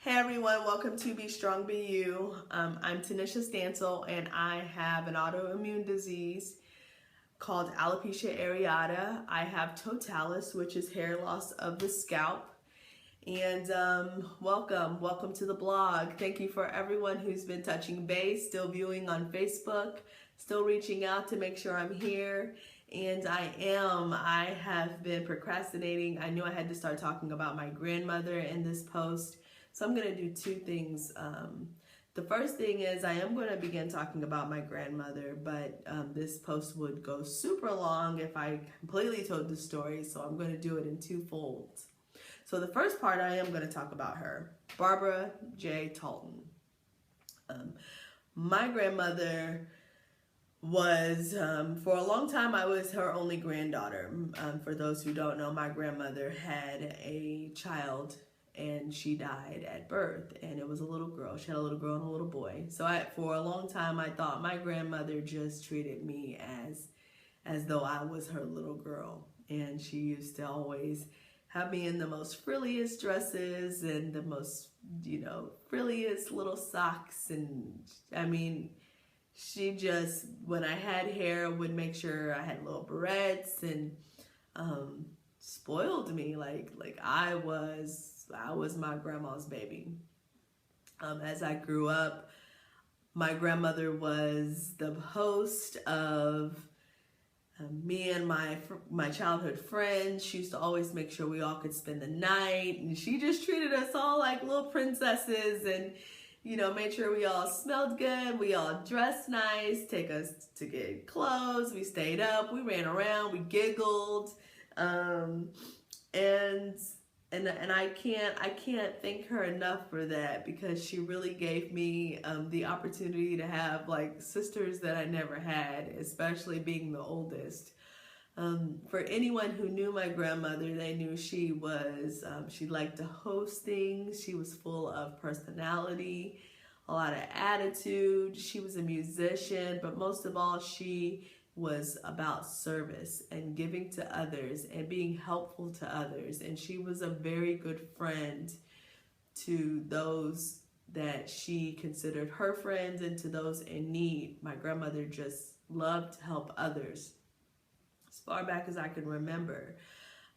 Hey everyone, welcome to Be Strong, Be You. I'm Tanisha Stansel and I have an autoimmune disease called alopecia areata. I have totalis, which is hair loss of the scalp. And welcome to the blog. Thank you for everyone who's been touching base, still viewing on Facebook, still reaching out to make sure I'm here. And I have been procrastinating. I knew I had to start talking about my grandmother in this post. So I'm going to do two things. The first thing is I am going to begin talking about my grandmother, but this post would go super long if I completely told the story. So I'm going to do it in two folds. So the first part, I am going to talk about her, Barbara J. Talton. My grandmother was, for a long time, I was her only granddaughter. For those who don't know, my grandmother had a child and she died at birth, and it was a little girl. She had a little girl and a little boy. So for a long time, I thought my grandmother just treated me as though I was her little girl, and she used to always have me in the most frilliest dresses and the most, frilliest little socks. And I mean, she just, when I had hair, would make sure I had little barrettes and spoiled me like I was my grandma's baby. As I grew up, my grandmother was the host of me and my childhood friends. She used to always make sure we all could spend the night, and she just treated us all like little princesses, and made sure we all smelled good, we all dressed nice, take us to get clothes, we stayed up, we ran around, we giggled, and I can't thank her enough for that, because she really gave me the opportunity to have like sisters that I never had, especially being the oldest. For anyone who knew my grandmother, they knew she was, she liked to host things. She was full of personality, a lot of attitude. She was a musician, but most of all, she was about service and giving to others and being helpful to others. And she was a very good friend to those that she considered her friends and to those in need. My grandmother just loved to help others as far back as I can remember.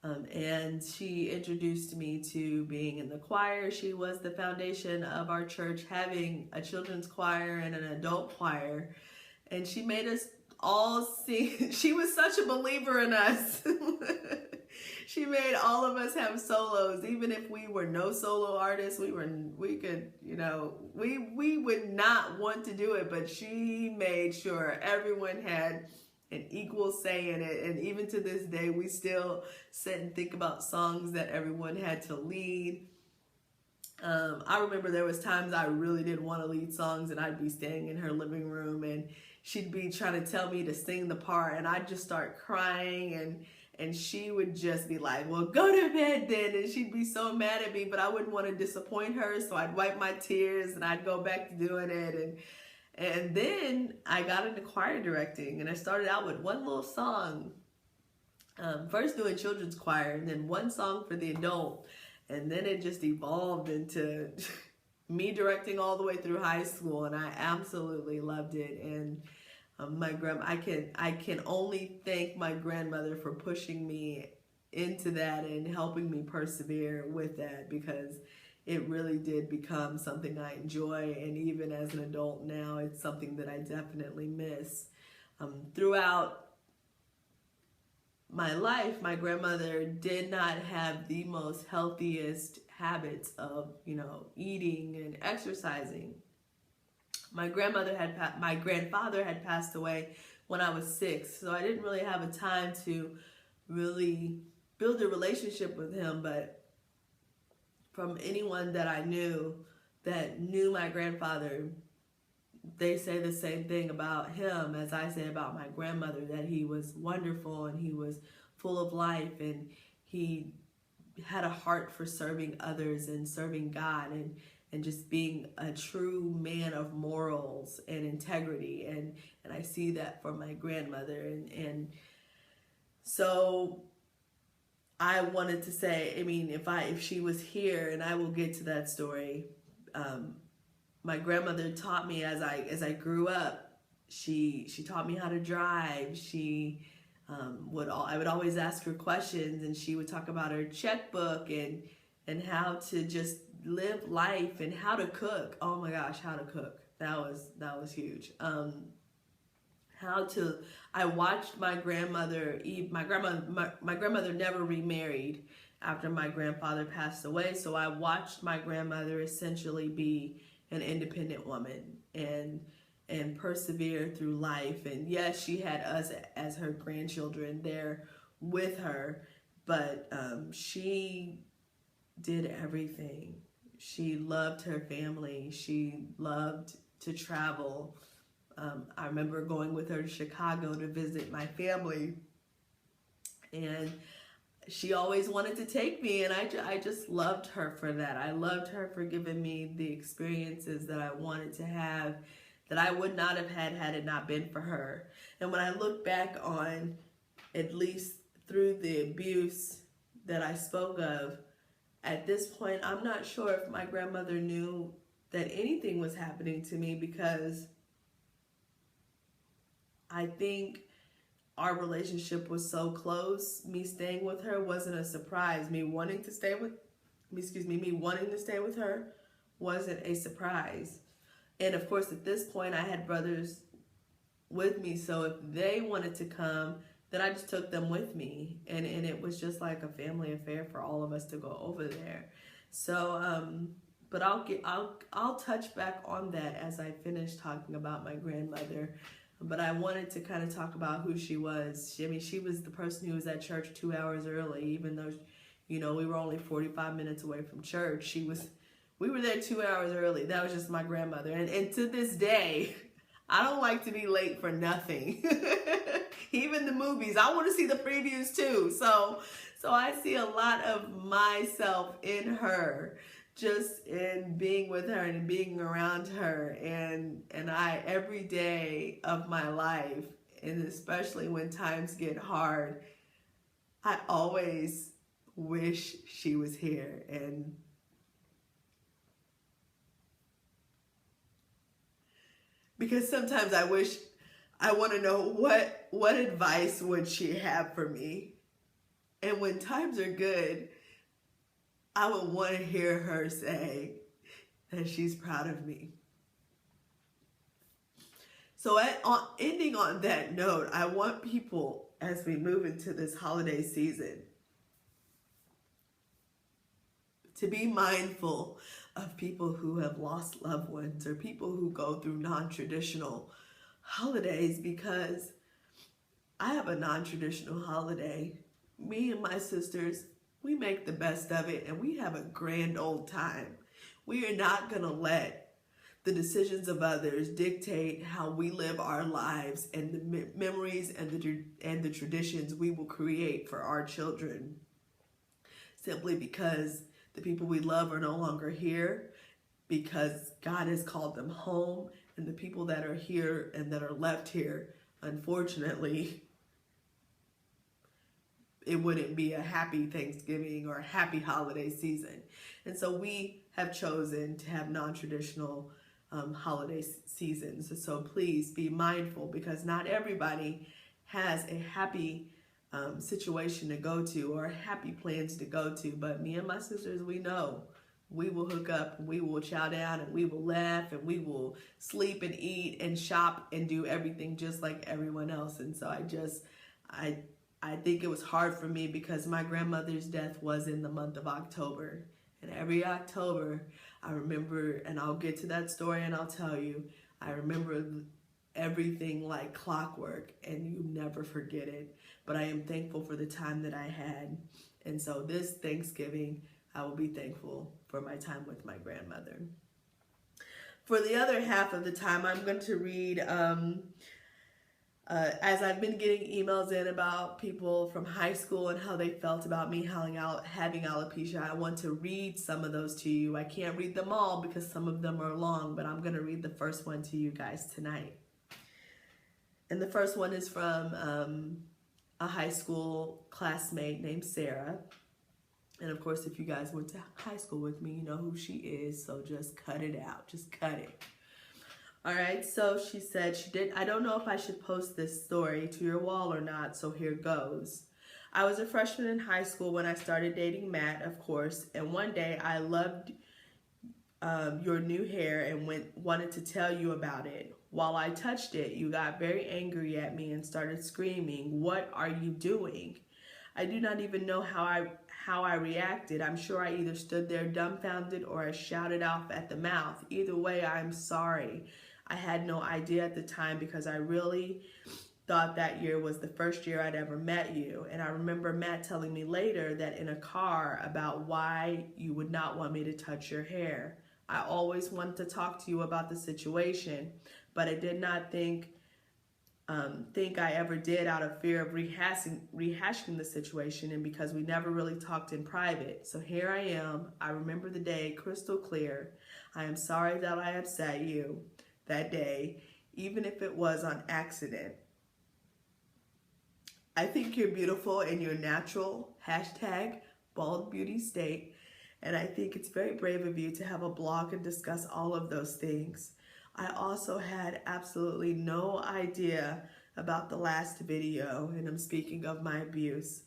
And she introduced me to being in the choir. She was the foundation of our church, having a children's choir and an adult choir. And she made us all sing. She was such a believer in us. She made all of us have solos, even if we were no solo artists. We could, we would not want to do it, but she made sure everyone had an equal say in it. And even to this day, we still sit and think about songs that everyone had to lead. I remember there was times I really didn't want to lead songs, and I'd be standing in her living room and she'd be trying to tell me to sing the part, and I'd just start crying, and she would just be like, well, go to bed then. And she'd be so mad at me, but I wouldn't want to disappoint her, so I'd wipe my tears and I'd go back to doing it. And then I got into choir directing, and I started out with one little song. First doing children's choir, and then one song for the adult. And then it just evolved into me directing all the way through high school, and I absolutely loved it. And I can only thank my grandmother for pushing me into that and helping me persevere with that, because it really did become something I enjoy, and even as an adult now, it's something that I definitely miss. Throughout my life, my grandmother did not have the most healthiest habits of, eating and exercising. My grandfather had passed away when I was 6, so I didn't really have a time to really build a relationship with him. But from anyone that I knew that knew my grandfather, they say the same thing about him as I say about my grandmother, that he was wonderful and he was full of life, and he had a heart for serving others and serving God, and just being a true man of morals and integrity. And I see that for my grandmother. And so I wanted to say, I mean, if she was here, and I will get to that story. Um, my grandmother taught me as I grew up. She taught me how to drive. She I would always ask her questions, and she would talk about her checkbook and how to just live life and how to cook. Oh my gosh, how to cook. That was huge. How to I watched my grandmother. My grandmother never remarried after my grandfather passed away, so I watched my grandmother essentially be an independent woman and persevere through life. And yes, she had us as her grandchildren there with her, but she did everything. She loved her family. She loved to travel. I remember going with her to Chicago to visit my family, and she always wanted to take me, and I just loved her for that. I loved her for giving me the experiences that I wanted to have, that I would not have had it not been for her. And when I look back on, at least through the abuse that I spoke of, at this point, I'm not sure if my grandmother knew that anything was happening to me, because I think our relationship was so close. Me staying with her wasn't a surprise. Me wanting to stay with her wasn't a surprise. And of course, at this point, I had brothers with me, so if they wanted to come, then I just took them with me, and it was just like a family affair for all of us to go over there. So, but I'll touch back on that as I finish talking about my grandmother. But I wanted to kind of talk about who she was. She was the person who was at church 2 hours early, even though, we were only 45 minutes away from church. We were there 2 hours early. That was just my grandmother. And to this day, I don't like to be late for nothing. Even the movies, I want to see the previews too. So I see a lot of myself in her, just in being with her and being around her, and I, every day of my life, and especially when times get hard, I always wish she was here. And because sometimes I want to know what advice would she have for me. And when times are good, I would want to hear her say that she's proud of me. So ending on that note, I want people, as we move into this holiday season, to be mindful of people who have lost loved ones, or people who go through non-traditional holidays, because I have a non-traditional holiday. Me and my sisters, we make the best of it, and we have a grand old time. We are not going to let the decisions of others dictate how we live our lives, and the memories and the traditions we will create for our children, simply because the people we love are no longer here, because God has called them home, and the people that are here and that are left here, unfortunately, it wouldn't be a happy Thanksgiving or a happy holiday season. And so we have chosen to have non-traditional holiday seasons. So please be mindful, because not everybody has a happy situation to go to, or happy plans to go to. But me and my sisters, we know we will hook up, and we will chow down, and we will laugh, and we will sleep and eat and shop and do everything just like everyone else. And so I think it was hard for me, because my grandmother's death was in the month of October. And every October, I remember, and I'll get to that story and I'll tell you, I remember everything like clockwork, and you never forget it. But I am thankful for the time that I had. And so this Thanksgiving, I will be thankful for my time with my grandmother. For the other half of the time, I'm going to read, as I've been getting emails in about people from high school and how they felt about me having alopecia, I want to read some of those to you. I can't read them all because some of them are long, but I'm going to read the first one to you guys tonight. And the first one is from a high school classmate named Sara. And of course, if you guys went to high school with me, you know who she is. So just cut it out. Just cut it. All right. So she said she did. I don't know if I should post this story to your wall or not. So here goes. I was a freshman in high school when I started dating Matt, of course. And one day I loved your new hair and wanted to tell you about it. While I touched it, you got very angry at me and started screaming, "What are you doing?" I do not even know how I reacted. I'm sure I either stood there dumbfounded or I shouted off at the mouth. Either way, I'm sorry. I had no idea at the time because I really thought that year was the first year I'd ever met you. And I remember Matt telling me later that in a car about why you would not want me to touch your hair. I always wanted to talk to you about the situation, but I did not think I ever did out of fear of rehashing the situation and because we never really talked in private. So here I am. I remember the day crystal clear. I am sorry that I upset you that day, even if it was on accident. I think you're beautiful in your natural #bald beauty state. And I think it's very brave of you to have a blog and discuss all of those things. I also had absolutely no idea about the last video, and I'm speaking of my abuse.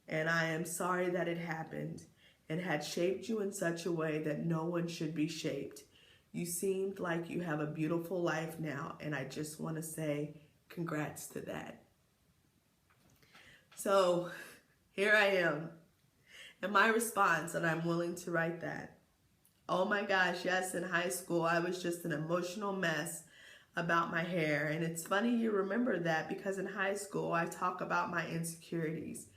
And I am sorry that it happened and had shaped you in such a way that no one should be shaped. You seemed like you have a beautiful life now, and I just want to say congrats to that. So here I am. And my response, and I'm willing to write that. Oh my gosh, yes, in high school, I was just an emotional mess about my hair. And it's funny you remember that because in high school, I talk about my insecurities,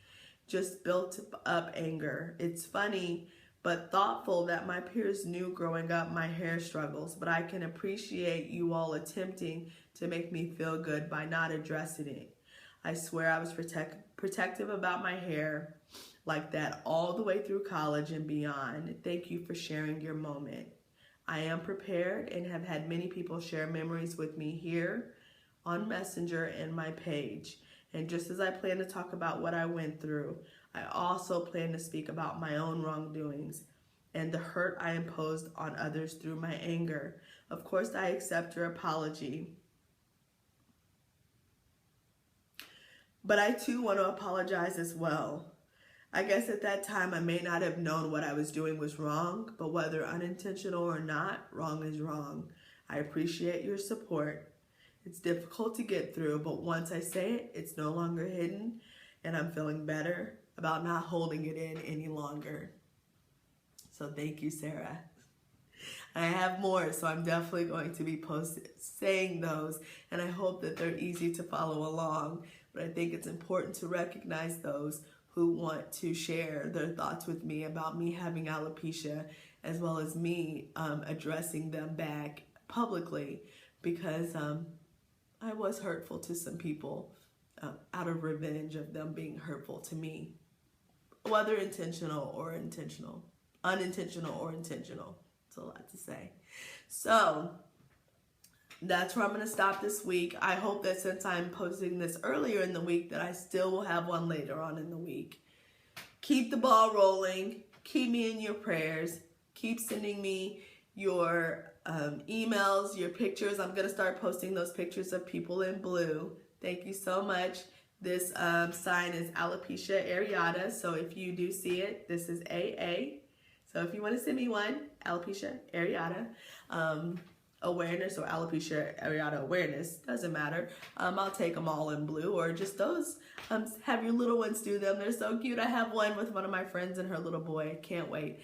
just built up anger. It's funny, but thoughtful that my peers knew growing up my hair struggles, but I can appreciate you all attempting to make me feel good by not addressing it. I swear I was protective about my hair like that all the way through college and beyond. Thank you for sharing your moment. I am prepared and have had many people share memories with me here on Messenger and my page. And just as I plan to talk about what I went through, I also plan to speak about my own wrongdoings and the hurt I imposed on others through my anger. Of course, I accept your apology. But I too want to apologize as well. I guess at that time I may not have known what I was doing was wrong, but whether unintentional or not, wrong is wrong. I appreciate your support. It's difficult to get through, but once I say it, it's no longer hidden, and I'm feeling better about not holding it in any longer. So thank you, Sara. I have more, so I'm definitely going to be saying those, and I hope that they're easy to follow along. But I think it's important to recognize those who want to share their thoughts with me about me having alopecia, as well as me addressing them back publicly, because I was hurtful to some people out of revenge of them being hurtful to me, whether intentional or unintentional or intentional. It's a lot to say. So that's where I'm going to stop this week. I hope that since I'm posting this earlier in the week that I still will have one later on in the week. Keep the ball rolling. Keep me in your prayers. Keep sending me your emails, your pictures. I'm going to start posting those pictures of people in blue. Thank you so much. This sign is alopecia areata. So if you do see it, this is AA. So if you want to send me one, alopecia areata, awareness or alopecia areata awareness, doesn't matter. I'll take them all in blue, or just those. Have your little ones do them. They're so cute. I have one with one of my friends and her little boy. Can't wait.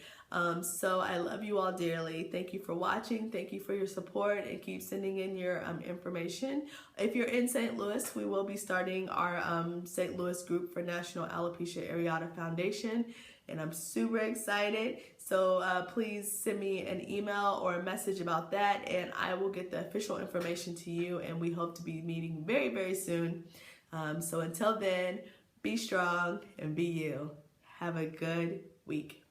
So I love you all dearly. Thank you for watching. Thank you for your support, and keep sending in your information. If you're in St. Louis, we will be starting our St. Louis group for National Alopecia Areata Foundation, and I'm super excited. So please send me an email or a message about that, and I will get the official information to you, and we hope to be meeting very, very soon. So until then, be strong and be you. Have a good week.